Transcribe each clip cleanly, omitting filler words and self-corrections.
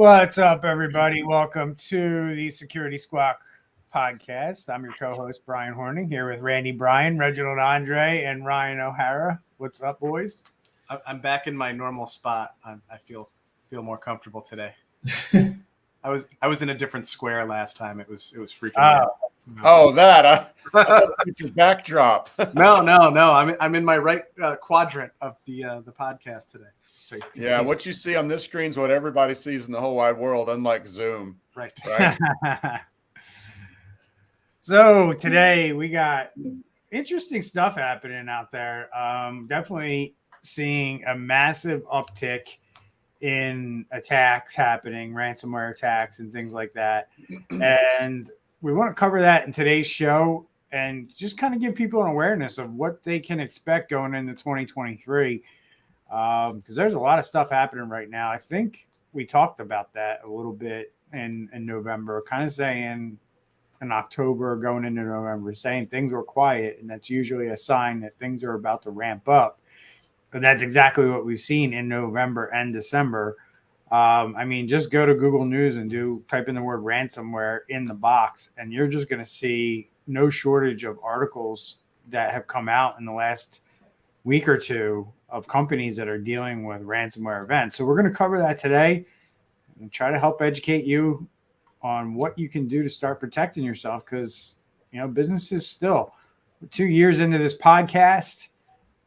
What's up, everybody? Welcome to the Security Squawk podcast. I'm your co-host, Brian Horning, here with Randy Bryan, Reginald Andre, and Ryan O'Hara. What's up, boys? I'm back in my normal spot. I feel more comfortable today. I was in a different square last time. It was freaking me out. Oh, that I thought it was your backdrop. No. I'm in my right quadrant of the podcast today. So yeah, what you see on this screen is what everybody sees in the whole wide world, unlike Zoom. Right. So today we got interesting stuff happening out there. Definitely seeing a massive uptick in attacks happening, ransomware attacks and things like that. And we want to cover that in today's show and just kind of give people an awareness of what they can expect going into 2023. Because there's a lot of stuff happening right now. I think we talked about that a little bit in November, kind of saying in October going into November, saying things were quiet, and that's usually a sign that things are about to ramp up. But that's exactly what we've seen in November and December. Just go to Google News and type in the word ransomware in the box, and you're just going to see no shortage of articles that have come out in the last week or two of companies that are dealing with ransomware events. So we're going to cover that today and try to help educate you on what you can do to start protecting yourself, because businesses still, 2 years into this podcast,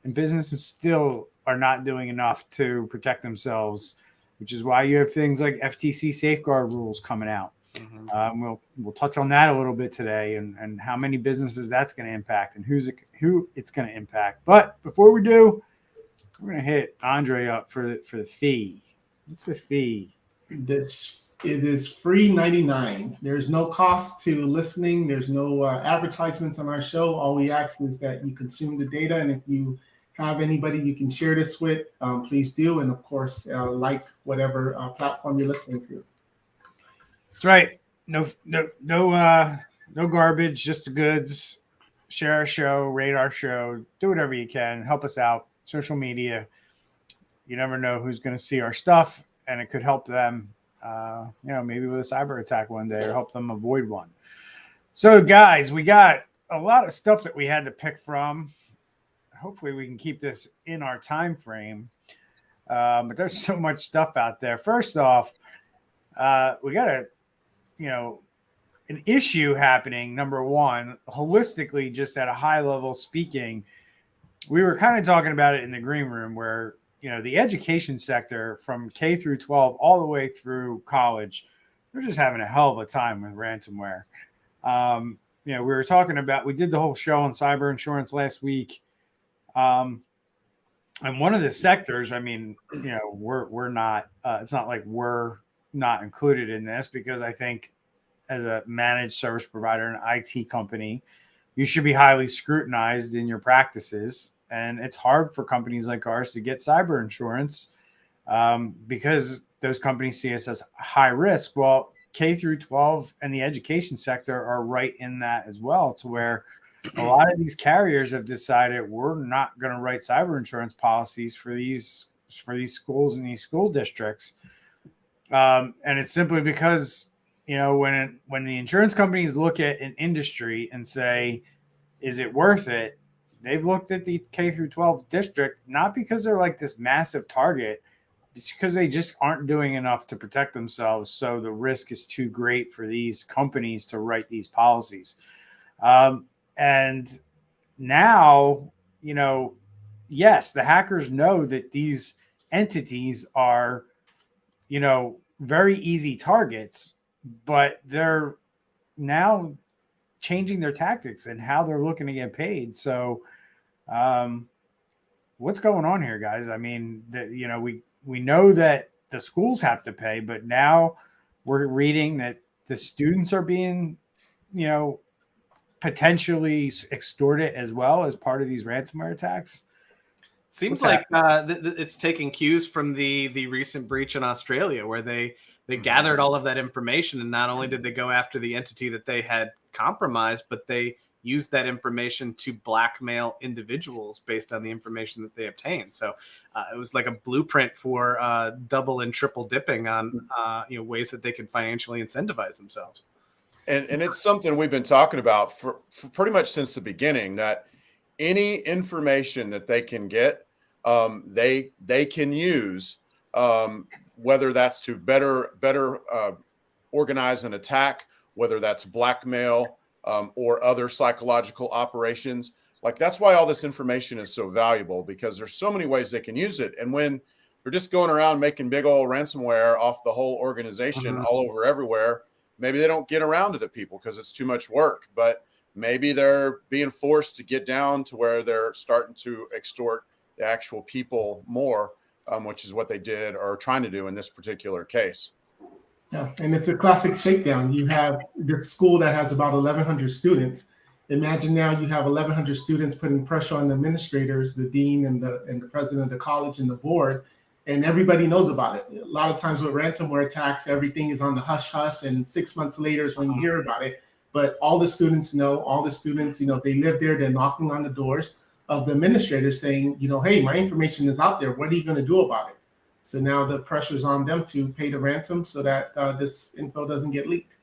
and businesses still are not doing enough to protect themselves, which is why you have things like FTC safeguard rules coming out. Mm-hmm. We'll touch on that a little bit today, and how many businesses that's going to impact and who it's going to impact. But before we do, we're going to hit Andre up for the fee. What's the fee? It is free 99. There's no cost to listening. There's no advertisements on our show. All we ask is that you consume the data, and if you have anybody you can share this with, please do. And of course, like whatever platform you're listening to. That's right. No garbage, just the goods. Share our show, rate our show, do whatever you can. Help us out. Social media. You never know who's going to see our stuff, and it could help them, maybe with a cyber attack one day, or help them avoid one. So, guys, we got a lot of stuff that we had to pick from. Hopefully we can keep this in our time frame. But there's so much stuff out there. First off, we got an issue happening. Number one, holistically, just at a high level speaking, we were kind of talking about it in the green room where, the education sector from K through 12 all the way through college, they're just having a hell of a time with ransomware. We were talking about, we did the whole show on cyber insurance last week. And one of the sectors, we're not, it's not like we're not included in this, because I think as a managed service provider, an IT company, you should be highly scrutinized in your practices. And it's hard for companies like ours to get cyber insurance because those companies see us as high risk. Well, K through 12 and the education sector are right in that as well, to where a lot of these carriers have decided we're not going to write cyber insurance policies for these schools and these school districts. And it's simply because, when the insurance companies look at an industry and say, is it worth it? They've looked at the K through 12 district, not because they're like this massive target, it's because they just aren't doing enough to protect themselves. So the risk is too great for these companies to write these policies. And now, yes, the hackers know that these entities are, very easy targets, but they're now changing their tactics and how they're looking to get paid. So what's going on here, guys? We know that the schools have to pay, but now we're reading that the students are being, potentially extorted as well as part of these ransomware attacks. Seems like it's taking cues from the recent breach in Australia, where they gathered all of that information, and not only did they go after the entity that they had compromised, but they use that information to blackmail individuals based on the information that they obtain. So it was like a blueprint for double and triple dipping on ways that they could financially incentivize themselves. And it's something we've been talking about for pretty much since the beginning, that any information that they can get, they can use, whether that's to better organize an attack, whether that's blackmail, or other psychological operations. Like, that's why all this information is so valuable, because there's so many ways they can use it. And when they're just going around making big old ransomware off the whole organization all over everywhere, maybe they don't get around to the people because it's too much work, but maybe they're being forced to get down to where they're starting to extort the actual people more, which is what they did or are trying to do in this particular case. Yeah, and it's a classic shakedown. You have this school that has about 1,100 students. Imagine now you have 1,100 students putting pressure on the administrators, the dean, and the president of the college and the board, and everybody knows about it. A lot of times with ransomware attacks, everything is on the hush hush, and 6 months later is when you hear about it. But all the students know, they live there, they're knocking on the doors of the administrators saying, hey, my information is out there. What are you going to do about it? So now the pressure's on them to pay the ransom so that this info doesn't get leaked.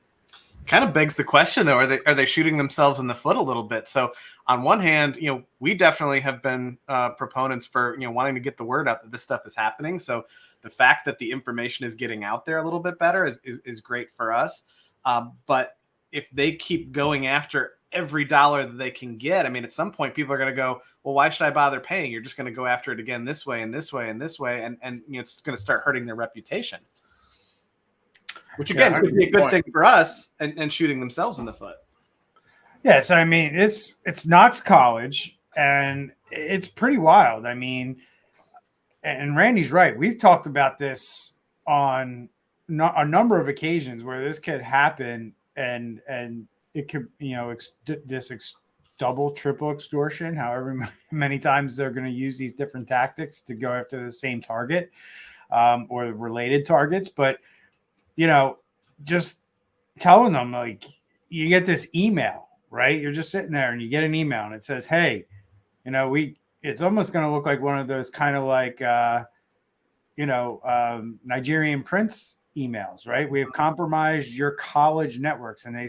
Kind of begs the question, though, are they shooting themselves in the foot a little bit? So on one hand, we definitely have been proponents for, wanting to get the word out that this stuff is happening. So the fact that the information is getting out there a little bit better is great for us. But if they keep going after every dollar that they can get, I mean, at some point people are going to go, well, why should I bother paying? You're just going to go after it again this way and this way and this way. And it's going to start hurting their reputation, which again could be a good thing for us and shooting themselves in the foot. Yeah. So, I mean, it's Knox College and it's pretty wild. I mean, and Randy's right. We've talked about this on a number of occasions where this could happen and it could, double, triple extortion, however many times they're going to use these different tactics to go after the same target or related targets. But, just telling them, like, you get this email, right? You're just sitting there and you get an email and it says, hey, it's almost going to look like one of those kind of like, Nigerian prince emails, right? We have compromised your college networks, and they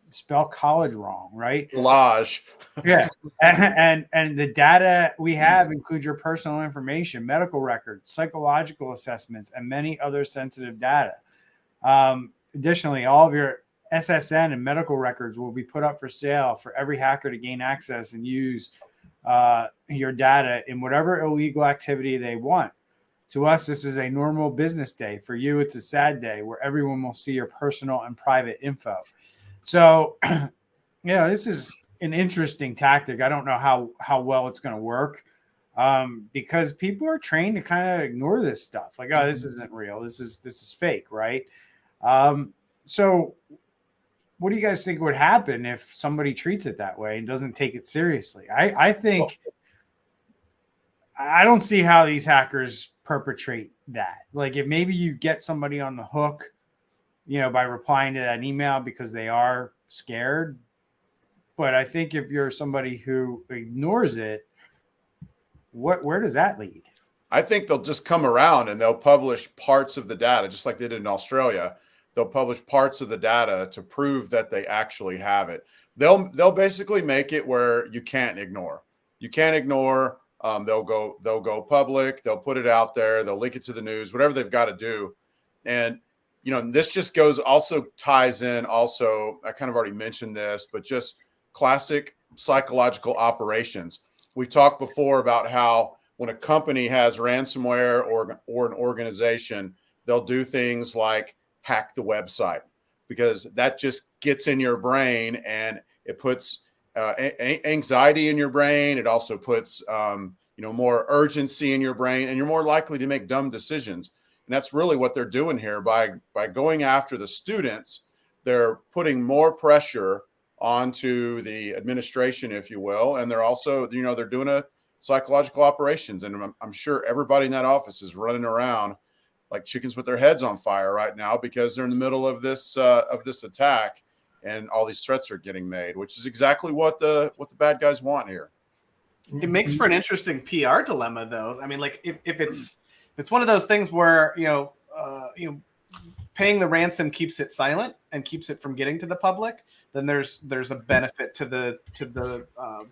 spell college wrong, right? Collage. Yeah. And the data we have includes your personal information, medical records, psychological assessments, and many other sensitive data. Additionally, all of your SSN and medical records will be put up for sale for every hacker to gain access and use your data in whatever illegal activity they want. To us, this is a normal business day. For you, it's a sad day where everyone will see your personal and private info. So, this is an interesting tactic. I don't know how well it's going to work because people are trained to kind of ignore this stuff. Like, oh, this isn't real. This is fake, right? So what do you guys think would happen if somebody treats it that way and doesn't take it seriously? I think I don't see how these hackers perpetrate that. Like, if maybe you get somebody on the hook, by replying to that email because they are scared. But I think if you're somebody who ignores it, where does that lead? I think they'll just come around and they'll publish parts of the data, just like they did in Australia. They'll publish parts of the data to prove that they actually have it. They'll basically make it where you can't ignore. You can't ignore. They'll go public. They'll put it out there. They'll link it to the news, whatever they've got to do. And this just ties in. I kind of already mentioned this, but just classic psychological operations. We talked before about how when a company has ransomware or an organization, they'll do things like hack the website because that just gets in your brain and it puts anxiety in your brain. It also puts, more urgency in your brain, and you're more likely to make dumb decisions. And that's really what they're doing here by going after the students. They're putting more pressure onto the administration, if you will. And they're also, they're doing a psychological operations. And I'm sure everybody in that office is running around like chickens with their heads on fire right now because they're in the middle of this attack. and all these threats are getting made, which is exactly what the bad guys want here. It makes for an interesting PR dilemma, though. I mean, like if it's one of those things where paying the ransom keeps it silent and keeps it from getting to the public, then there's a benefit to the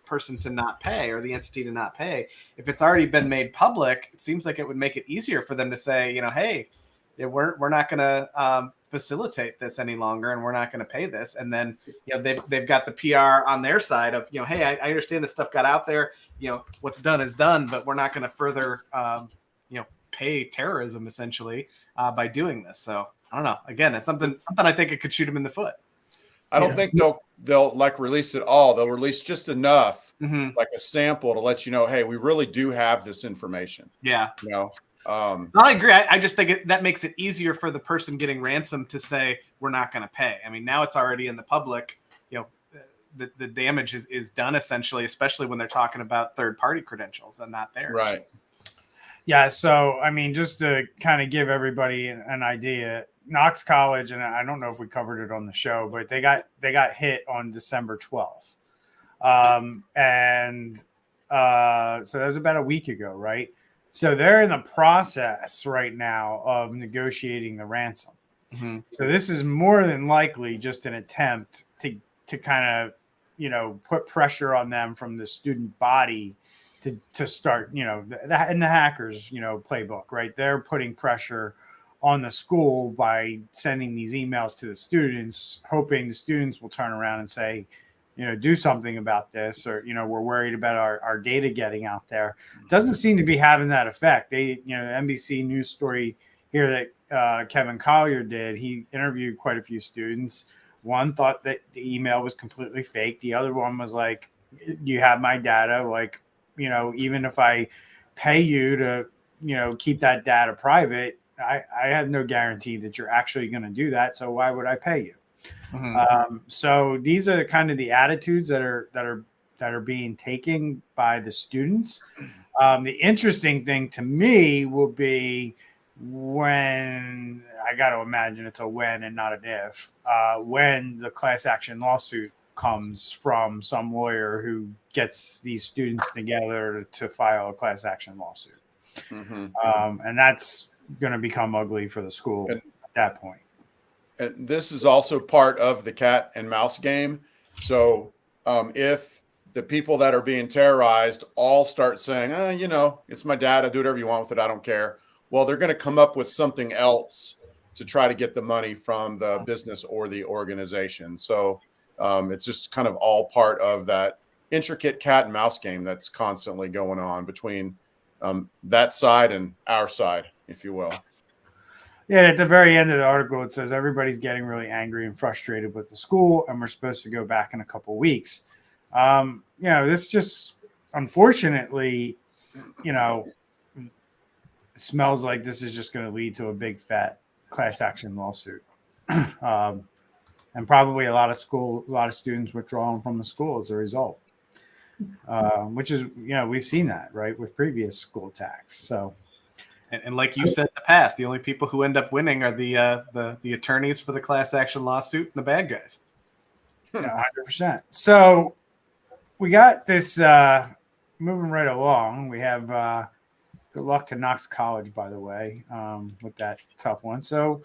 person to not pay, or the entity to not pay. If it's already been made public, it seems like it would make it easier for them to say, hey, we're not going to facilitate this any longer, and we're not going to pay this. And then they've got the PR on their side of hey, I understand this stuff got out there. What's done is done, but we're not going to further pay terrorism essentially by doing this. So I don't know. Again, it's something I think it could shoot them in the foot. I don't think they'll like release it all. They'll release just enough, like a sample, to let you know, hey, we really do have this information. Yeah. I agree. I just think that makes it easier for the person getting ransom to say we're not going to pay. I mean, now it's already in the public. The damage is done essentially, especially when they're talking about third-party credentials and not theirs. Right. Yeah. So, I mean, just to kind of give everybody an idea, Knox College, and I don't know if we covered it on the show, but they got hit on December 12th. So that was about a week ago, right? So they're in the process right now of negotiating the ransom. Mm-hmm. So this is more than likely just an attempt to kind of, put pressure on them from the student body to start, in the hackers, playbook, right? They're putting pressure on the school by sending these emails to the students, hoping the students will turn around and say, do something about this, or, we're worried about our data getting out there. Doesn't seem to be having that effect. The NBC News story here that Kevin Collier did, he interviewed quite a few students. One thought that the email was completely fake. The other one was like, you have my data. Like, even if I pay you to, keep that data private, I have no guarantee that you're actually going to do that. So why would I pay you? Mm-hmm. So these are kind of the attitudes that are being taken by the students. The interesting thing to me will be when, I got to imagine it's a when and not an if, when the class action lawsuit comes from some lawyer who gets these students together to file a class action lawsuit. Mm-hmm. And that's going to become ugly for the school at that point. And this is also part of the cat and mouse game. So if the people that are being terrorized all start saying, it's my data, do whatever you want with it, I don't care. Well, they're going to come up with something else to try to get the money from the business or the organization. So it's just kind of all part of that intricate cat and mouse game that's constantly going on between that side and our side, if you will. Yeah, at the very end of the article, it says everybody's getting really angry and frustrated with the school, and we're supposed to go back in a couple of weeks. This just, unfortunately, smells like this is just going to lead to a big fat class action lawsuit, and probably a lot of students withdrawing from the school as a result. Which is, we've seen that, right, with previous school attacks. So. And like you said in the past, the only people who end up winning are the attorneys for the class action lawsuit and the bad guys. 100%. So we got this moving right along. We have good luck to Knox College, by the way, with that tough one. So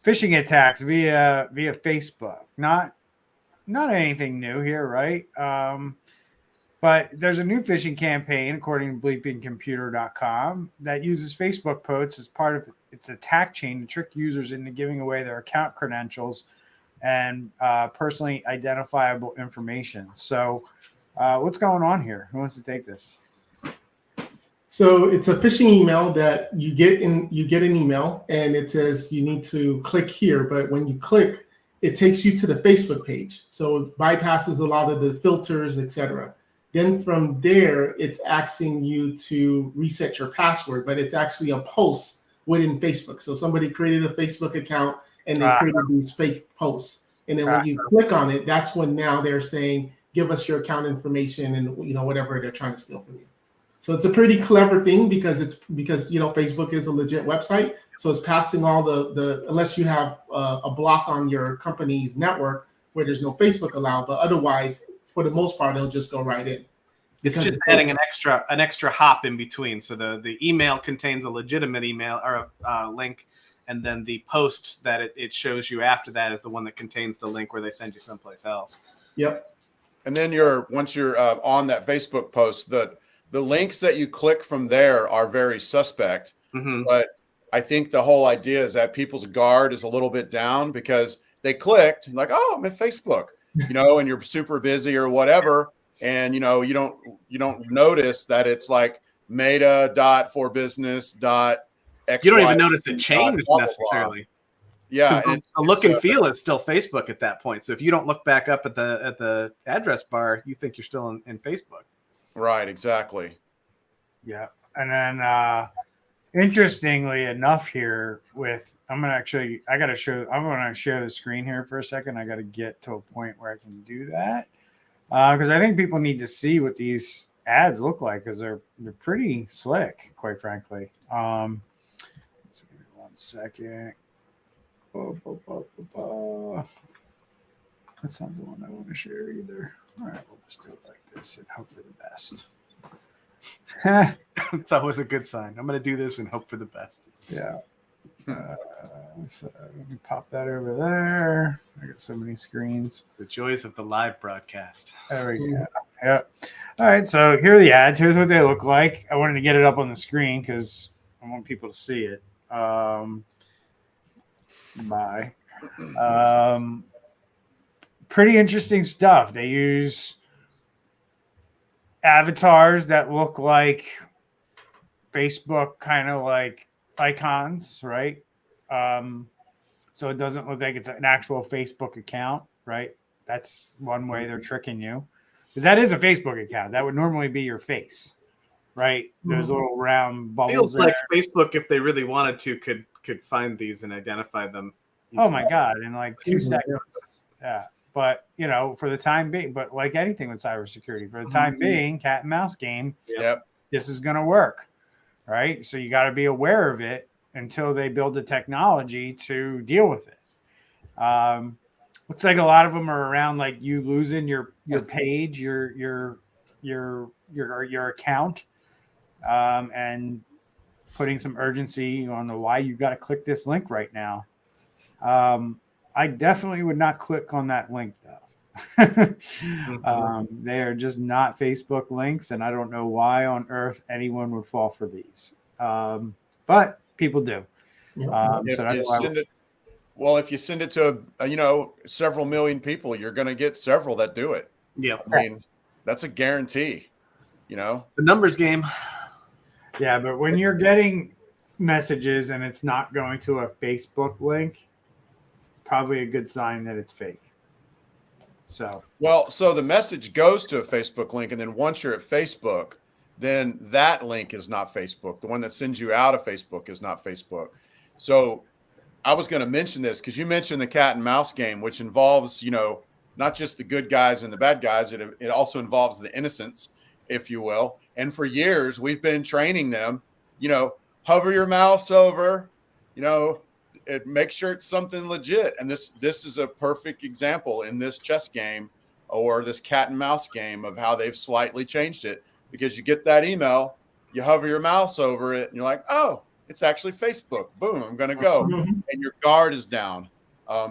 phishing attacks via Facebook, not anything new here, right? But there's a new phishing campaign, according to bleepingcomputer.com, that uses Facebook posts as part of its attack chain to trick users into giving away their account credentials and personally identifiable information. So what's going on here? Who wants to take this? So it's a phishing email that you get an email and it says you need to click here. But when you click, it takes you to the Facebook page. So it bypasses a lot of the filters, etc. Then from there, it's asking you to reset your password, but it's actually a post within Facebook. So somebody created a Facebook account and they created these fake posts. And then when you click on it, that's when now they're saying, give us your account information and whatever they're trying to steal from you. So it's a pretty clever thing because Facebook is a legit website. So it's passing all the unless you have a block on your company's network, where there's no Facebook allowed, but otherwise, for the most part, they'll just go right in. It's just adding an extra hop in between. So the email contains a legitimate email or a link, and then the post that it shows you after that is the one that contains the link where they send you someplace else. Yep. And then once you're on that Facebook post, the links that you click from there are very suspect. Mm-hmm. But I think the whole idea is that people's guard is a little bit down because they clicked like, oh, I'm at Facebook, and you're super busy or whatever. And, you don't notice that it's like meta.forbusiness.xyz. You don't even notice it changed necessarily. Yeah. The look and feel is still Facebook at that point. So if you don't look back up at the address bar, you think you're still in Facebook. Right. Exactly. Yeah. And then interestingly enough here I'm going to share the screen here for a second. I got to get to a point where I can do that. Because I think people need to see what these ads look like because they're pretty slick, quite frankly. So give me 1 second. That's not the one I want to share either. All right, we'll just do it like this and hope for the best. It's always a good sign. I'm going to do this and hope for the best. Yeah. So let me pop that over there. I got so many screens. The joys of the live broadcast. There we go. Yep. All right. So here are the ads. Here's what they look like. I wanted to get it up on the screen because I want people to see it. Pretty interesting stuff. They use avatars that look like Facebook kind of like icons, right? So it doesn't look like it's an actual Facebook account, right? That's one way they're tricking you. Because that is a Facebook account. That would normally be your face, right? Those little round bubbles. Feels there. like Facebook, if they really wanted to, could find these and identify them. Oh my God, in like 2 seconds. Yeah. But, for the time being, but like anything with cybersecurity, for the time being, cat and mouse game, Yep. This is going to work, right? So you got to be aware of it until they build the technology to deal with it. Looks like a lot of them are around like you losing your page, your account, and putting some urgency on the why you got to click this link right now. I definitely would not click on that link though. They are just not Facebook links, and I don't know why on earth anyone would fall for these. But people do. If you send it to several million people, you're going to get several that do it. Yeah, I mean, that's a guarantee. The numbers game. Yeah, but when you're getting messages and it's not going to a Facebook link, probably a good sign that it's fake. So the message goes to a Facebook link, and then once you're at Facebook, then that link is not Facebook. The one that sends you out of Facebook is not Facebook. So I was going to mention this because you mentioned the cat and mouse game, which involves, not just the good guys and the bad guys. It also involves the innocents, if you will. And for years, we've been training them, hover your mouse over, make sure it's something legit. And this is a perfect example in this chess game or this cat and mouse game of how they've slightly changed it, because you get that email, you hover your mouse over it, and you're like, oh, it's actually Facebook. Boom, I'm going to go. And your guard is down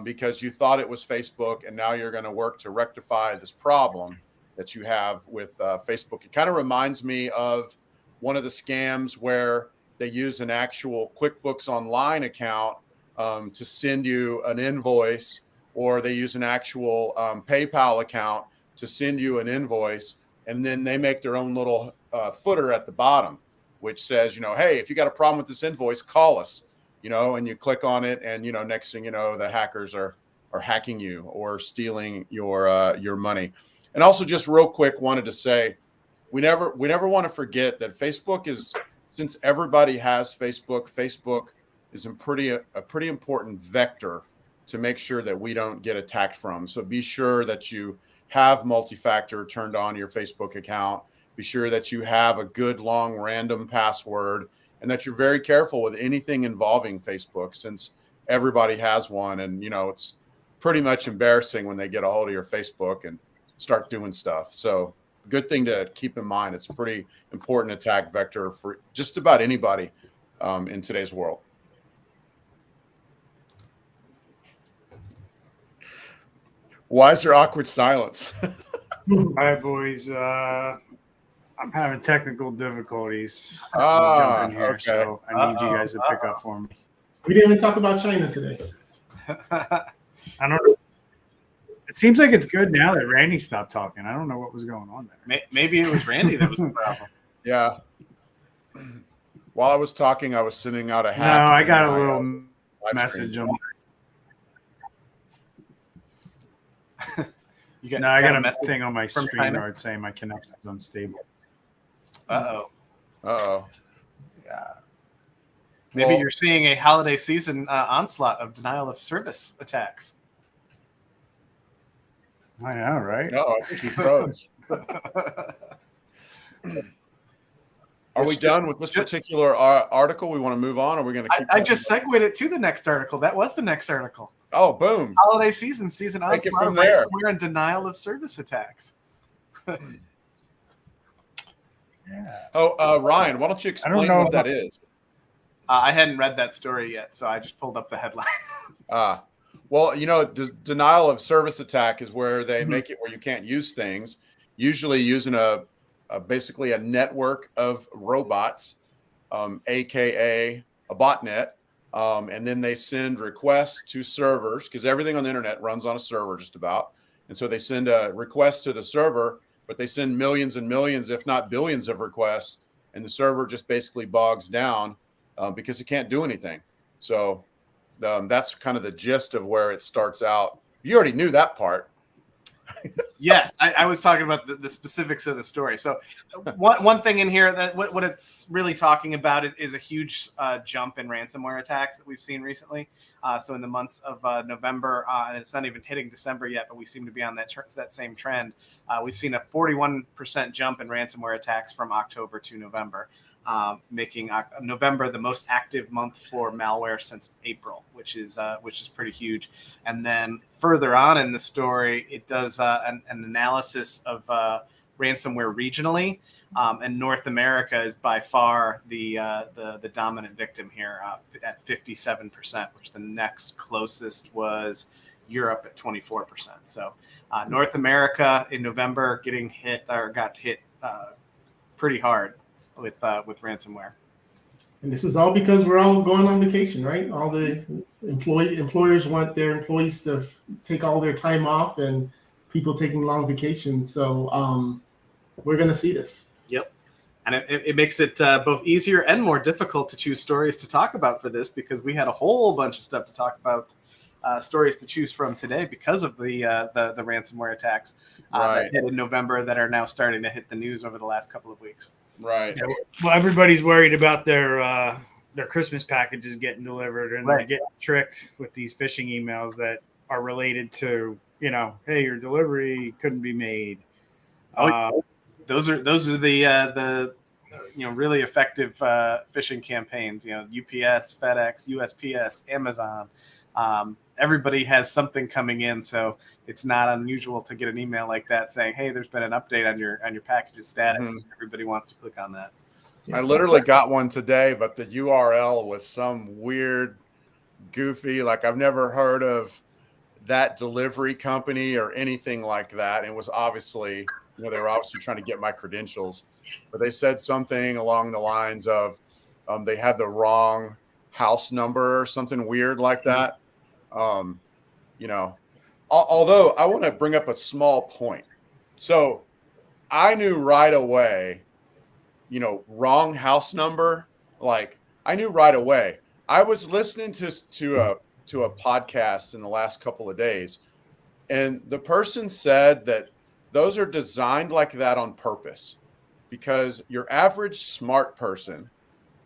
because you thought it was Facebook, and now you're going to work to rectify this problem that you have with Facebook. It kind of reminds me of one of the scams where they use an actual QuickBooks Online account to send you an invoice, or they use an actual PayPal account to send you an invoice, and then they make their own little footer at the bottom, which says, hey, if you got a problem with this invoice, call us, and you click on it, and next thing you know, the hackers are hacking you or stealing your money. And also, just real quick, wanted to say, we never want to forget that Facebook is, since everybody has Facebook, Facebook is a pretty important vector to make sure that we don't get attacked from. So be sure that you have multi-factor turned on your Facebook account. Be sure that you have a good long random password, and that you're very careful with anything involving Facebook, since everybody has one, and it's pretty much embarrassing when they get a hold of your Facebook and start doing stuff. So good thing to keep in mind. It's a pretty important attack vector for just about anybody in today's world. Why is there awkward silence? All right, boys. I'm having technical difficulties. Ah, Jump in here, okay. so I need you guys to pick up for me. We didn't even talk about China today. I don't know. It seems like it's good now that Randy stopped talking. I don't know what was going on there. Maybe it was Randy that was the problem. Yeah. While I was talking, I was sending out a No, hack. I got a in my, little live message stream. on. You No, I got a message thing on my from China? StreamYard saying my connection is unstable. Uh-oh. Uh-oh. Yeah. Maybe Well- you're seeing a holiday season onslaught of denial of service attacks. I know, right? No, I think he froze. Are we done with this particular article? We want to move on, or are we going to keep I just segued it to the next article. That was the next article. Oh, boom. Holiday season Take it onslaught from of there. ransomware and denial of service attacks. Yeah. Oh, Ryan, why don't you explain know what that about- is? I hadn't read that story yet, so I just pulled up the headline. Well, denial of service attack is where they make it where you can't use things, usually using basically a network of robots, aka a botnet, and then they send requests to servers because everything on the internet runs on a server just about, and so they send a request to the server, but they send millions and millions, if not billions, of requests, and the server just basically bogs down because it can't do anything. So that's kind of the gist of where it starts out. You already knew that part. Yes, I was talking about the specifics of the story. So one thing in here that what it's really talking about is a huge jump in ransomware attacks that we've seen recently. So in the months of November, and it's not even hitting December yet, but we seem to be on that same trend. We've seen a 41% jump in ransomware attacks from October to November, making November the most active month for malware since April, which is pretty huge. And then further on in the story, it does an analysis of ransomware regionally, and North America is by far the dominant victim here at 57%, which the next closest was Europe at 24%. So North America in November got hit pretty hard with ransomware. And this is all because we're all going on vacation, right? All the employers want their employees to take all their time off, and people taking long vacations. So we're going to see this. Yep. And it makes it both easier and more difficult to choose stories to talk about for this, because we had a whole bunch of stuff to talk about, stories to choose from today because of the ransomware attacks that hit in November that are now starting to hit the news over the last couple of weeks. Right. Well, everybody's worried about their Christmas packages getting delivered, and they get tricked with these phishing emails that are related to, hey, your delivery couldn't be made. Those are the really effective phishing campaigns. UPS, FedEx, USPS, Amazon. Everybody has something coming in, so it's not unusual to get an email like that saying, "Hey, there's been an update on your package's status." Mm-hmm. Everybody wants to click on that. I literally got one today, but the URL was some weird, goofy, like I've never heard of that delivery company or anything like that. And it was obviously, they were obviously trying to get my credentials, but they said something along the lines of they had the wrong house number or something weird like that. Although I want to bring up a small point. So I knew right away, wrong house number. Like I knew right away. I was listening to a podcast in the last couple of days, and the person said that those are designed like that on purpose, because your average smart person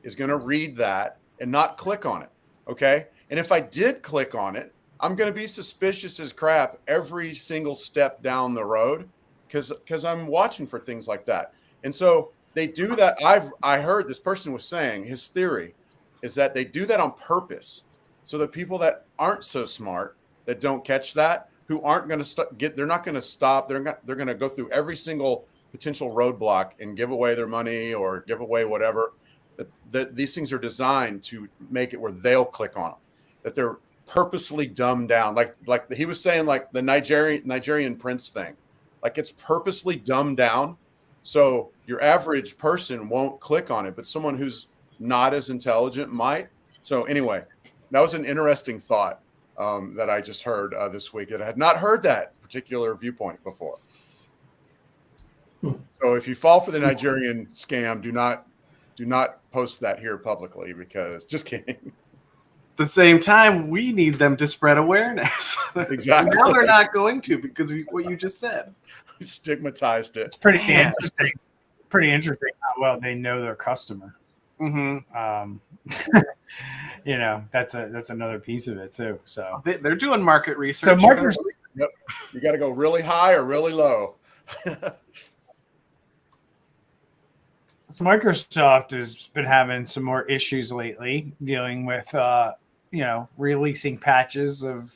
is going to read that and not click on it. Okay. And if I did click on it, I'm going to be suspicious as crap every single step down the road because I'm watching for things like that. And so they do that. I heard this person was saying his theory is that they do that on purpose so that people that aren't so smart that don't catch that, who aren't going to they're not going to stop. They're going to go through every single potential roadblock and give away their money or give away whatever. That these things are designed to make it where they'll click on them, that they're purposely dumbed down. Like he was saying, like the Nigerian prince thing, like it's purposely dumbed down. So your average person won't click on it, but someone who's not as intelligent might. So anyway, that was an interesting thought that I just heard this week. I had not heard that particular viewpoint before. So if you fall for the Nigerian scam, do not post that here publicly, because just kidding. At the same time, we need them to spread awareness. Exactly. Now they're not going to, because of what you just said. We stigmatized it. It's pretty interesting. Pretty interesting how well they know their customer. Mm-hmm. That's another piece of it too. So They're doing market research. So Microsoft, Yep. You got to go really high or really low. So Microsoft has been having some more issues lately dealing with, releasing patches of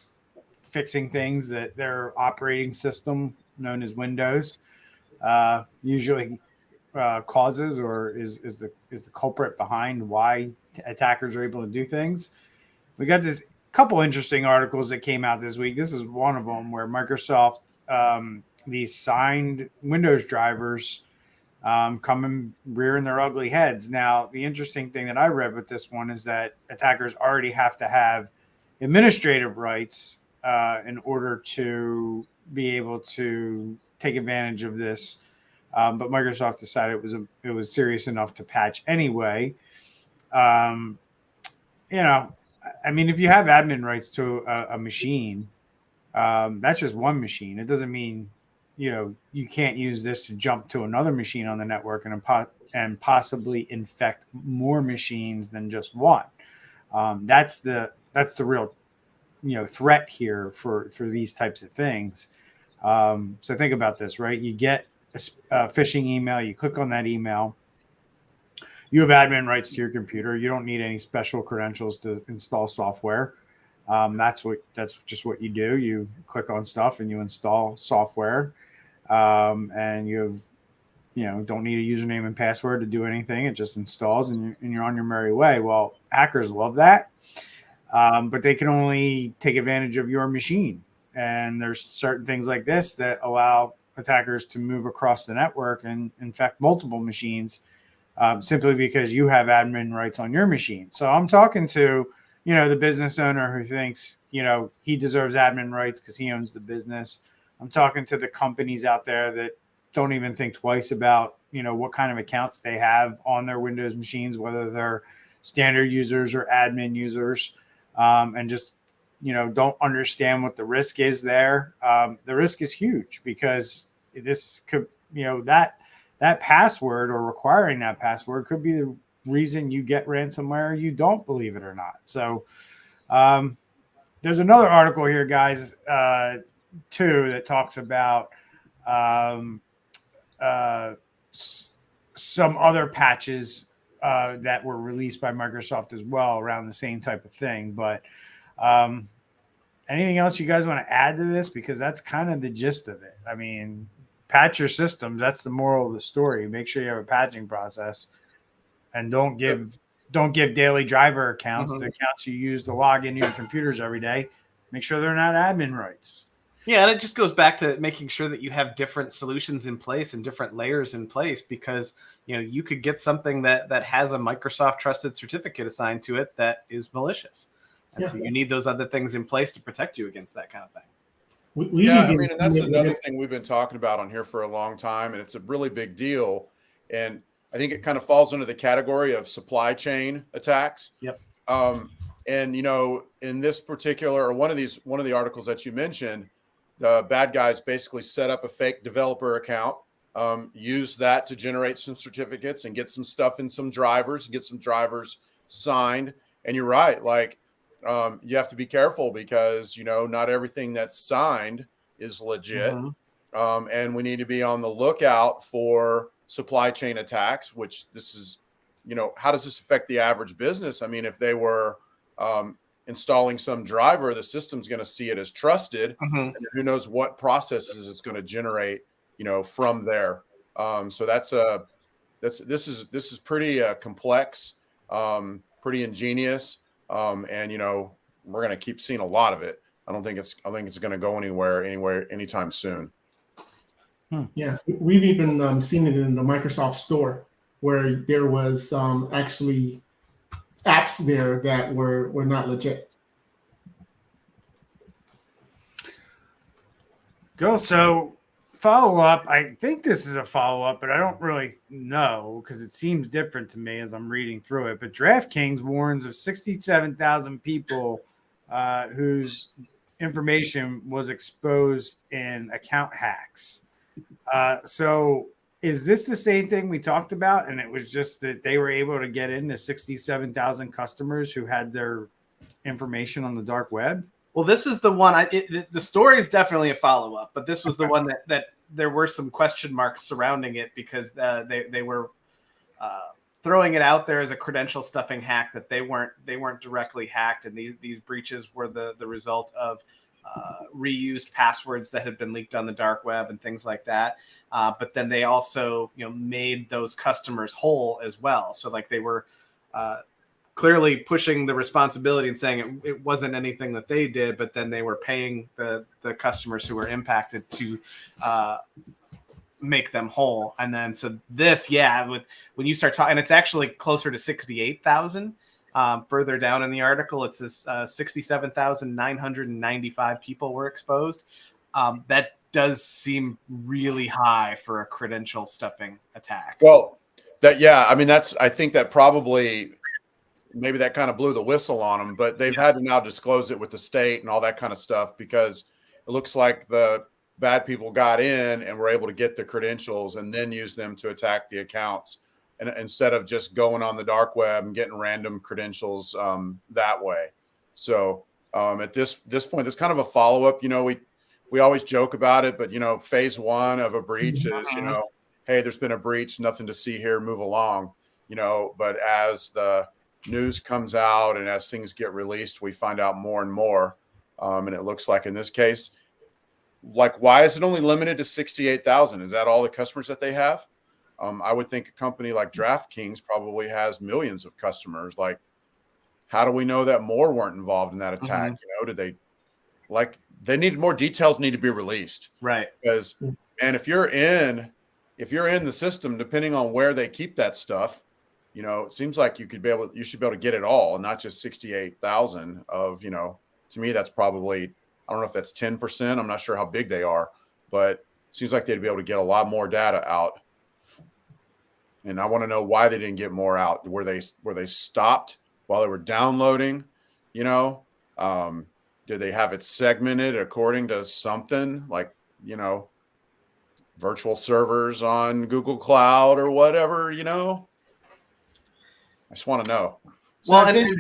fixing things that their operating system, known as Windows, usually causes or is the culprit behind why attackers are able to do things. We got this couple interesting articles that came out this week. This is one of them where Microsoft, these signed Windows drivers, come and rearing their ugly heads. Now, the interesting thing that I read with this one is that attackers already have to have administrative rights in order to be able to take advantage of this. But Microsoft decided it was serious enough to patch anyway. If you have admin rights to a machine, that's just one machine. It doesn't mean you can't use this to jump to another machine on the network and possibly infect more machines than just one. That's the real threat here for these types of things. So think about this, right? You get a phishing email, you click on that email, you have admin rights to your computer. You don't need any special credentials to install software. That's just what you do. You click on stuff and you install software, and you don't need a username and password to do anything. It just installs and you're on your merry way. Well, hackers love that, but they can only take advantage of your machine. And there's certain things like this that allow attackers to move across the network and infect multiple machines, simply because you have admin rights on your machine. So I'm talking to the business owner who thinks, he deserves admin rights because he owns the business. I'm talking to the companies out there that don't even think twice about, what kind of accounts they have on their Windows machines, whether they're standard users or admin users, and just, don't understand what the risk is there. The risk is huge because this could, that password or requiring that password could be the reason you get ransomware, you don't believe it or not. So there's another article here, guys, too, that talks about some other patches that were released by Microsoft as well around the same type of thing. But anything else you guys want to add to this? Because that's kind of the gist of it. I mean, patch your systems. That's the moral of the story. Make sure you have a patching process. And don't give daily driver accounts, the accounts you use to log into your computers every day. Make sure they're not admin rights. Yeah, and it just goes back to making sure that you have different solutions in place and different layers in place, because you could get something that has a Microsoft trusted certificate assigned to it that is malicious. And so you need those other things in place to protect you against that kind of thing. And that's another thing we've been talking about on here for a long time, and it's a really big deal. And I think it kind of falls under the category of supply chain attacks. Yep. And in this particular, or one of the articles that you mentioned, the bad guys basically set up a fake developer account, use that to generate some certificates and get some stuff in some drivers, get some drivers signed. And you're right, like you have to be careful because not everything that's signed is legit, and we need to be on the lookout for supply chain attacks, which this is, how does this affect the average business? I mean, if they were installing some driver, the system's going to see it as trusted, and who knows what processes it's going to generate, from there. So this is pretty complex, pretty ingenious, and we're going to keep seeing a lot of it. I think it's going to go anywhere anytime soon. Yeah, we've even seen it in the Microsoft Store, where there was actually apps there that were not legit. Go. So follow up. I think this is a follow up, but I don't really know because it seems different to me as I'm reading through it. But DraftKings warns of 67,000 people whose information was exposed in account hacks. So is this the same thing we talked about? And it was just that they were able to get into 67,000 customers who had their information on the dark web? Well, this is the one. The story is definitely a follow up, but this was the one that there were some question marks surrounding it because they were throwing it out there as a credential stuffing hack that they weren't directly hacked, and these breaches were the result of reused passwords that had been leaked on the dark web and things like that. But then they also made those customers whole as well. So like they were clearly pushing the responsibility and saying it wasn't anything that they did, but then they were paying the customers who were impacted to make them whole. And then so this, when you start talking, and it's actually closer to 68,000. Further down in the article, it says 67,995 people were exposed. That does seem really high for a credential stuffing attack. Well, I think that probably maybe that kind of blew the whistle on them, but they've had to now disclose it with the state and all that kind of stuff because it looks like the bad people got in and were able to get the credentials and then use them to attack the accounts. And instead of just going on the dark web and getting random credentials that way. So at this point, it's kind of a follow-up. We always joke about it, but, phase one of a breach is, hey, there's been a breach, nothing to see here, move along, but as the news comes out and as things get released, we find out more and more. And it looks like in this case, like, why is it only limited to 68,000? Is that all the customers that they have? I would think a company like DraftKings probably has millions of customers. Like, how do we know that more weren't involved in that attack? Did they they need more details need to be released. Right. Because, and if you're in the system, depending on where they keep that stuff, it seems like you should be able to get it all, not just 68,000 of, to me, that's probably, I don't know if that's 10%. I'm not sure how big they are, but it seems like they'd be able to get a lot more data out. And I want to know why they didn't get more out. Were they stopped while they were downloading? Did they have it segmented according to something like, virtual servers on Google Cloud or whatever, I just want to know. Well, and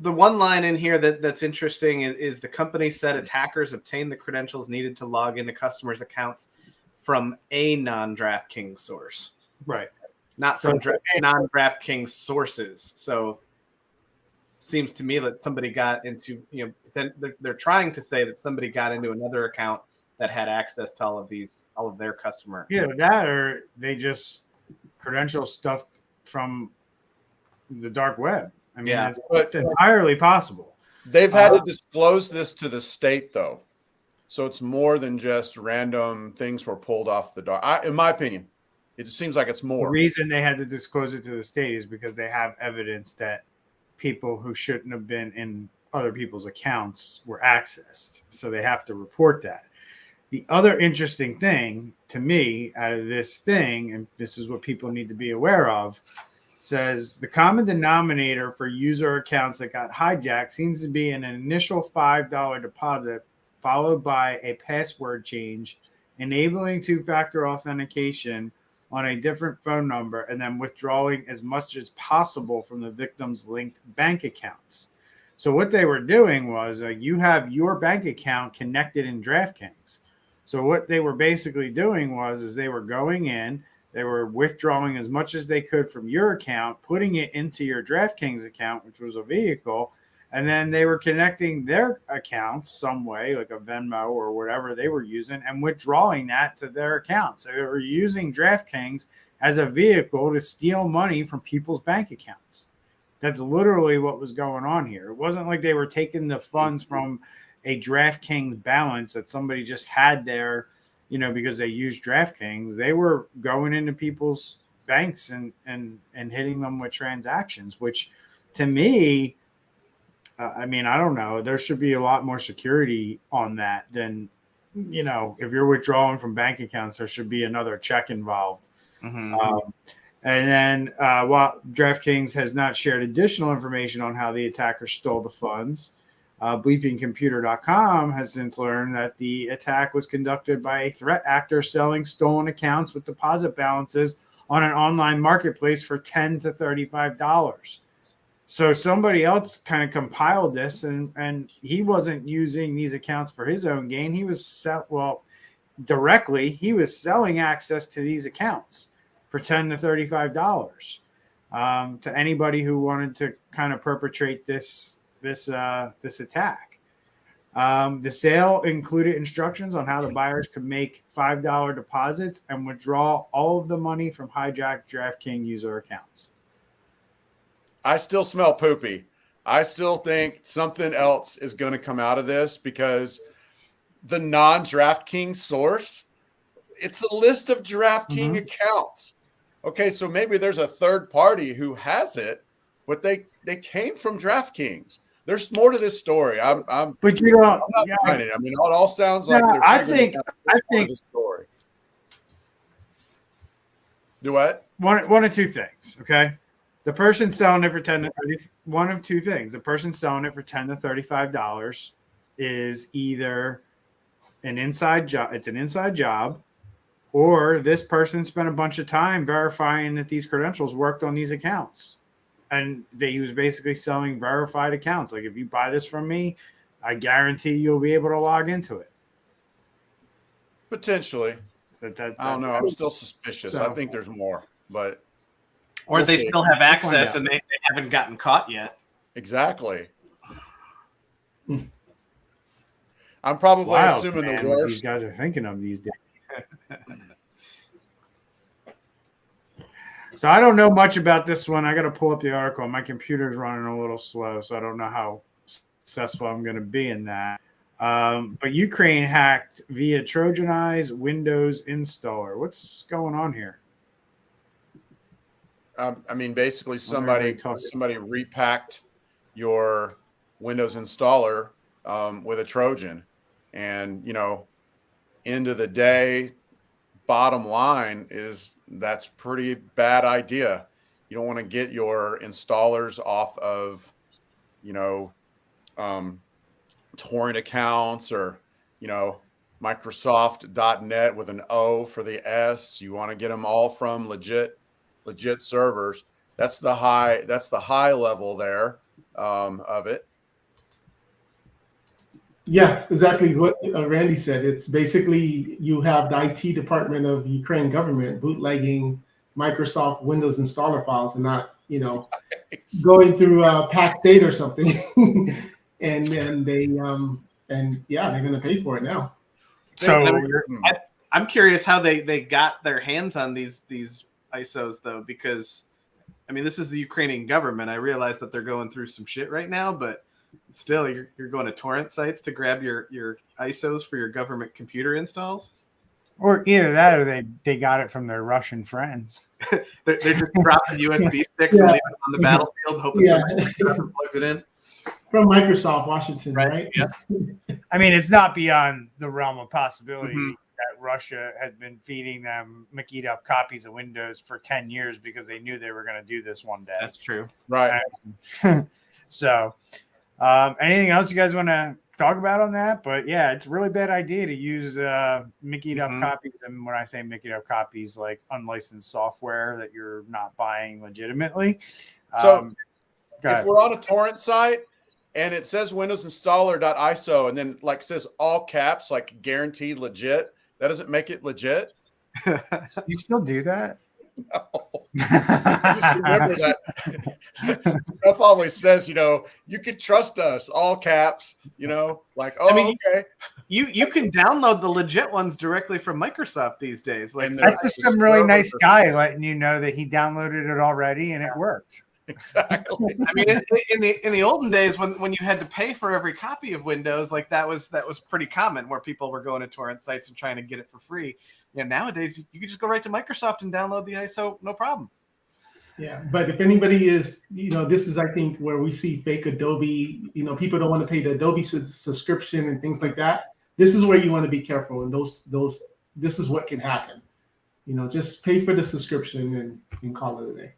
the one line in here that's interesting is the company said attackers obtained the credentials needed to log into customers' accounts from a non-DraftKings source. Right. Not from non-DraftKings sources. So seems to me that somebody got into, then they're trying to say that somebody got into another account that had access to all of their customer. Yeah, that or they just credential stuffed from the dark web. I mean, that's entirely possible. They've had to disclose this to the state, though. So it's more than just random things were pulled off the dark. In my opinion, it just seems like it's more. The reason they had to disclose it to the state is because they have evidence that people who shouldn't have been in other people's accounts were accessed. So they have to report that. The other interesting thing to me out of this thing, and this is what people need to be aware of, says the common denominator for user accounts that got hijacked seems to be an initial $5 deposit followed by a password change, enabling two-factor authentication on a different phone number, and then withdrawing as much as possible from the victim's linked bank accounts. So what they were doing was you have your bank account connected in DraftKings. So what they were basically doing was they were going in, they were withdrawing as much as they could from your account, putting it into your DraftKings account, which was a vehicle, And then they were connecting their accounts some way, like a Venmo or whatever they were using, and withdrawing that to their accounts. So they were using DraftKings as a vehicle to steal money from people's bank accounts. That's literally what was going on here. It wasn't like they were taking the funds from a DraftKings balance that somebody just had there, because they used DraftKings. They were going into people's banks and hitting them with transactions, which to me, I don't know. There should be a lot more security on that than, if you're withdrawing from bank accounts, there should be another check involved. Mm-hmm. And then while DraftKings has not shared additional information on how the attacker stole the funds, bleepingcomputer.com has since learned that the attack was conducted by a threat actor selling stolen accounts with deposit balances on an online marketplace for $10 to $35. So somebody else kind of compiled this, and he wasn't using these accounts for his own gain. He was directly, he was selling access to these accounts for $10 to $35 to anybody who wanted to kind of perpetrate this attack. The sale included instructions on how the buyers could make $5 deposits and withdraw all of the money from hijacked DraftKings user accounts. I still smell poopy. I still think something else is going to come out of this, because the non-DraftKings source, it's a list of DraftKings accounts. Okay, so maybe there's a third party who has it, but they came from DraftKings. There's more to this story. I'm not finding it. It all sounds like they're I think the story. Do what? One of two things. Okay. The person selling it for $10 to $30. One of two things. The person selling it for $10 to $35 is either an inside job. It's an inside job, or this person spent a bunch of time verifying that these credentials worked on these accounts, and he was basically selling verified accounts. Like, if you buy this from me, I guarantee you'll be able to log into it. Potentially. I don't know. I'm still suspicious. I think there's more, but. Or they still have access and they haven't gotten caught yet. Exactly. I'm probably assuming the worst. These guys are thinking of these days. So I don't know much about this one. I got to pull up the article. My computer's running a little slow, so I don't know how successful I'm going to be in that. But Ukraine hacked via Trojanized Windows installer. What's going on here? Basically somebody repacked your Windows installer with a Trojan, and end of the day, bottom line is that's pretty bad idea. You don't want to get your installers off of torrent accounts or Microsoft.net with an O for the S. You want to get them all from legit servers. That's the high level there of it. Yeah, exactly what Randy said. It's basically you have the IT department of Ukraine government bootlegging Microsoft Windows installer files and not, going through Pack State or something. and then they're going to pay for it now. So I'm curious how they got their hands on these ISOs though, because this is the Ukrainian government. I realize that they're going through some shit right now, but still you're going to torrent sites to grab your ISOs for your government computer installs. Or either that, or they got it from their Russian friends. they're just dropping USB sticks and leaving it on the battlefield, hoping someone plugs it in. From Microsoft Washington, right? Yeah. It's not beyond the realm of possibility that Russia has been feeding them Makita up copies of Windows for 10 years because they knew they were going to do this one day. That's true. Right. So anything else you guys want to talk about on that? But yeah, it's a really bad idea to use Makita up copies. And when I say Makita up copies, like unlicensed software that you're not buying legitimately. So if we're on a torrent site and it says Windows installer.iso and then says all caps, like guaranteed legit, that doesn't make it legit. You still do that? No. I just remember that stuff always says, you can trust us, all caps, like, oh, I mean, okay. You can download the legit ones directly from Microsoft these days. Like, And That's just some really nice servers- guy letting you know that he downloaded it already and it worked. Exactly. I mean, in the olden days when you had to pay for every copy of Windows, like that was pretty common, where people were going to torrent sites and trying to get it for free. Nowadays you can just go right to Microsoft and download the ISO, no problem. Yeah, but if anybody is, this is, I think, where we see fake Adobe, people don't want to pay the Adobe subscription and things like that. This is where you want to be careful. And this is what can happen. Just pay for the subscription and call it a day.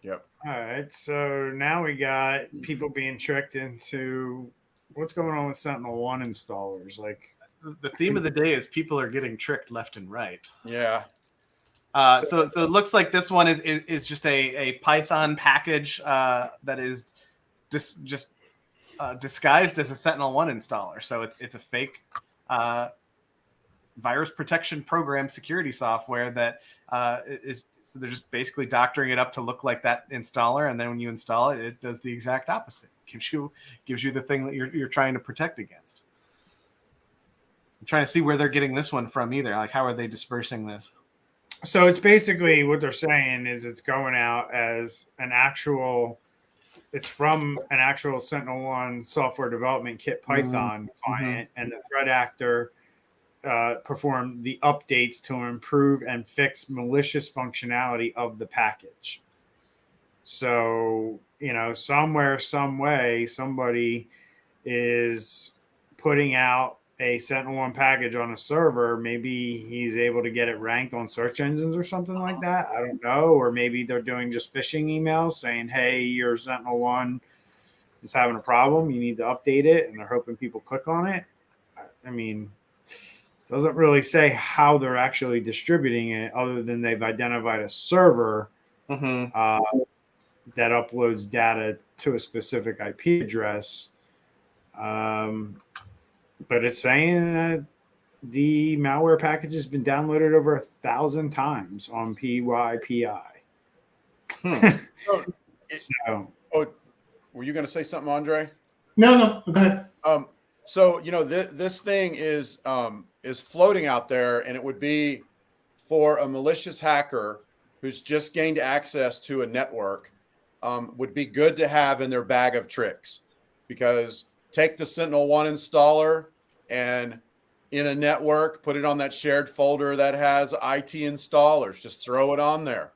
Yep. All right. So now we got people being tricked into what's going on with Sentinel-1 installers. Like, the theme of the day is people are getting tricked left and right. Yeah. So it looks like this one is just a Python package that is just disguised as a Sentinel-1 installer. So it's a fake virus protection program security software that is. So they're just basically doctoring it up to look like that installer, and then when you install it, it does the exact opposite. Gives you the thing that you're trying to protect against. I'm trying to see where they're getting this one from either. Like, how are they dispersing this? so it's basically what they're saying is it's going out as it's from an actual Sentinel-1 software development kit Python client, and the threat actor perform the updates to improve and fix malicious functionality of the package. So, somewhere, some way, somebody is putting out a Sentinel-1 package on a server. Maybe he's able to get it ranked on search engines or something like that. I don't know. Or maybe they're doing just phishing emails saying, hey, your Sentinel-1 is having a problem. You need to update it. And they're hoping people click on it. I mean, doesn't really say how they're actually distributing it, other than they've identified a server that uploads data to a specific IP address. But it's saying that the malware package has been downloaded over 1,000 times on PYPI. So, Were you going to say something, Andre? No, go ahead. So this thing is floating out there, and it would be for a malicious hacker who's just gained access to a network. Would be good to have in their bag of tricks, because take the Sentinel-1 installer and in a network, put it on that shared folder that has IT installers. Just throw it on there.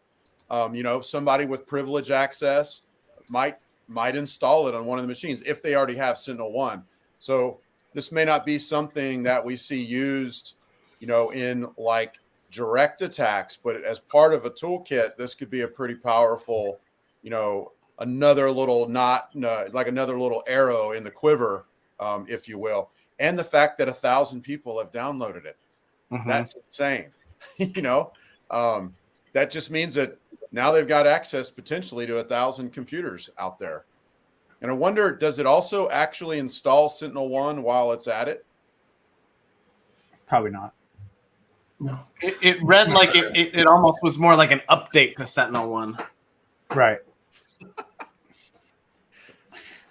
Somebody with privilege access might install it on one of the machines if they already have Sentinel-1. So this may not be something that we see used, in like direct attacks, but as part of a toolkit, this could be a pretty powerful, another little like another little arrow in the quiver, if you will. And the fact that 1,000 people have downloaded it, that's insane. That just means that now they've got access potentially to 1,000 computers out there. And I wonder, does it also actually install Sentinel-1 while it's at it? probably not. No. It read like it almost was more like an update to Sentinel-1. Right.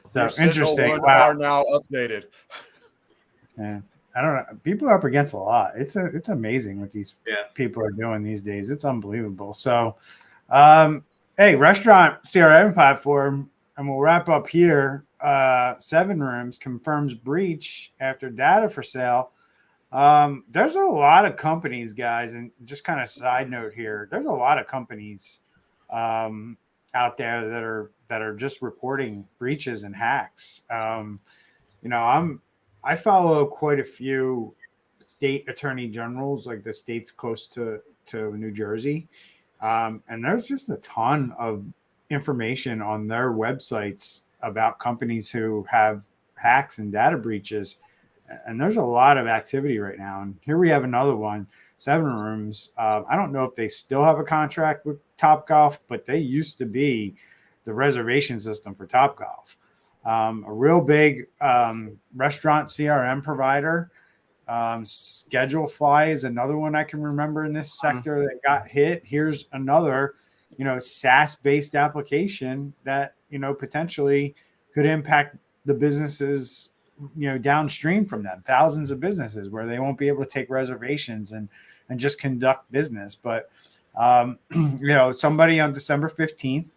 So Your interesting. Sentinel-1 Wow. are now updated. Yeah. I don't know. People are up against a lot. It's amazing what these people are doing these days. It's unbelievable. So, hey, restaurant CRM platform, and we'll wrap up here. 7 Rooms confirms breach after data for sale. There's a lot of companies, guys, and just kind of side note here. There's a lot of companies out there that are just reporting breaches and hacks. I follow quite a few state attorney generals, like the states close to New Jersey. And there's just a ton of information on their websites about companies who have hacks and data breaches. And there's a lot of activity right now. And here we have another one, 7 Rooms. I don't know if they still have a contract with Topgolf, but they used to be the reservation system for Topgolf. A real big restaurant CRM provider. Schedule Fly is another one I can remember in this sector that got hit. Here's another, SaaS-based application that, potentially could impact the businesses, downstream from them, thousands of businesses where they won't be able to take reservations and just conduct business. But, somebody on December 15th,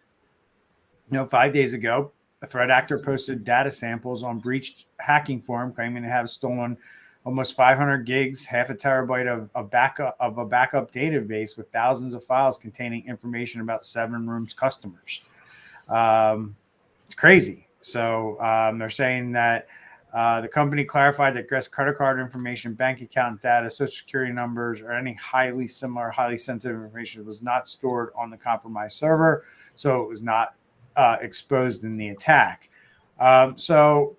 5 days ago, a threat actor posted data samples on breached hacking forum claiming to have stolen almost 500 gigs, half a terabyte of a backup database with thousands of files containing information about 7 Rooms customers. It's crazy. So they're saying that the company clarified that guest credit card information, bank account data, social security numbers, or any highly similar, highly sensitive information was not stored on the compromised server, so it was not exposed in the attack. So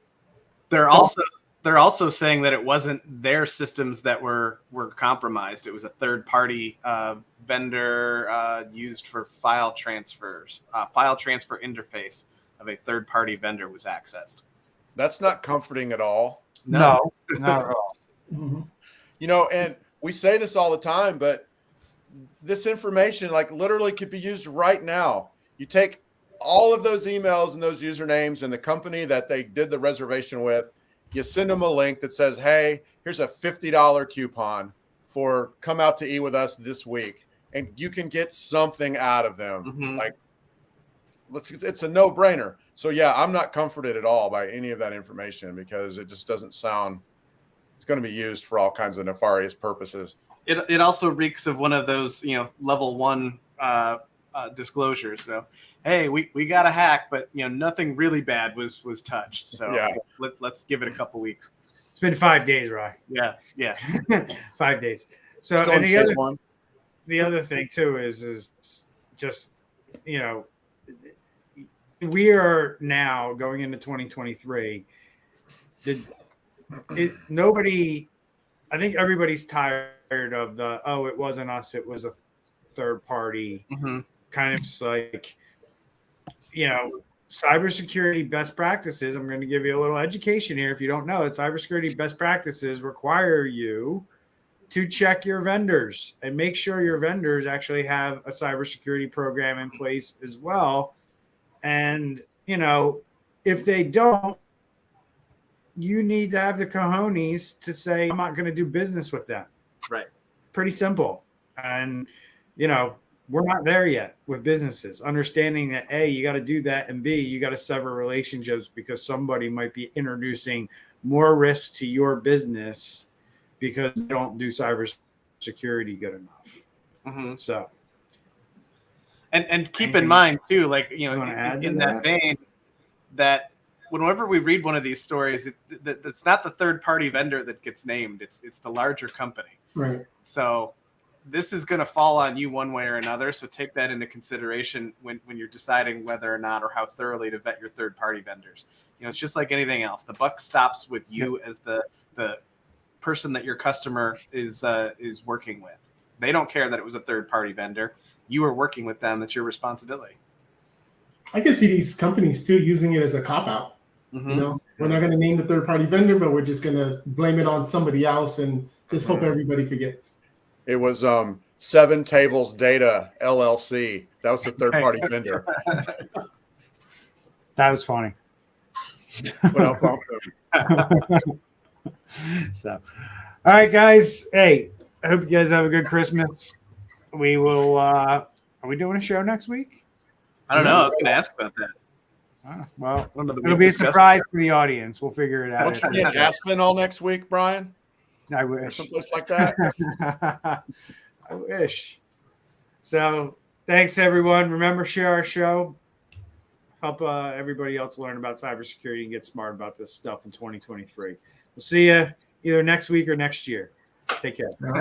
they're also saying that it wasn't their systems that were compromised. It was a third-party vendor used for file transfers. File transfer interface of a third-party vendor was accessed. That's not comforting at all. No, not at all. And we say this all the time, but this information, like, literally could be used right now. You take all of those emails and those usernames and the company that they did the reservation with, you send them a link that says, hey, here's a $50 coupon for come out to eat with us this week. And you can get something out of them. Like, it's a no-brainer. So, yeah, I'm not comforted at all by any of that information because it just doesn't sound – it's going to be used for all kinds of nefarious purposes. It also reeks of one of those, level 1 disclosures. So, hey, we got a hack, but nothing really bad was touched. So yeah. Let's give it a couple weeks. It's been 5 days, Rye. Yeah. 5 days. So and the other thing too is just we are now going into 2023. Nobody, I think everybody's tired of it wasn't us, it was a third party kind of like. Cybersecurity best practices. I'm going to give you a little education here. If you don't know it, cybersecurity best practices require you to check your vendors and make sure your vendors actually have a cybersecurity program in place as well. And, if they don't, you need to have the cojones to say, I'm not going to do business with them. Right. Pretty simple. And, we're not there yet with businesses, understanding that A, you got to do that, and B, you got to sever relationships because somebody might be introducing more risk to your business because they don't do cybersecurity good enough. So, and keep in mind too, like in that vein, that whenever we read one of these stories, it's not the third party vendor that gets named; it's the larger company. Right. So this is going to fall on you one way or another. So take that into consideration when you're deciding whether or not or how thoroughly to vet your third-party vendors. It's just like anything else. The buck stops with you as the person that your customer is working with. They don't care that it was a third-party vendor. You are working with them. That's your responsibility. I can see these companies too using it as a cop-out. We're not going to name the third-party vendor, but we're just going to blame it on somebody else and just hope everybody forgets. It was 7 Tables Data LLC. That was the third-party vendor. That was funny. So, all right, guys. Hey, I hope you guys have a good Christmas. We will. Are we doing a show next week? I don't know. I was going to ask about that. Well, it'll be a surprise for the audience. We'll figure it out. Won't you be in Aspen all next week, Brian? I wish. Or someplace like that. I wish. So thanks, everyone. Remember, share our show. Help everybody else learn about cybersecurity and get smart about this stuff in 2023. We'll see you either next week or next year. Take care.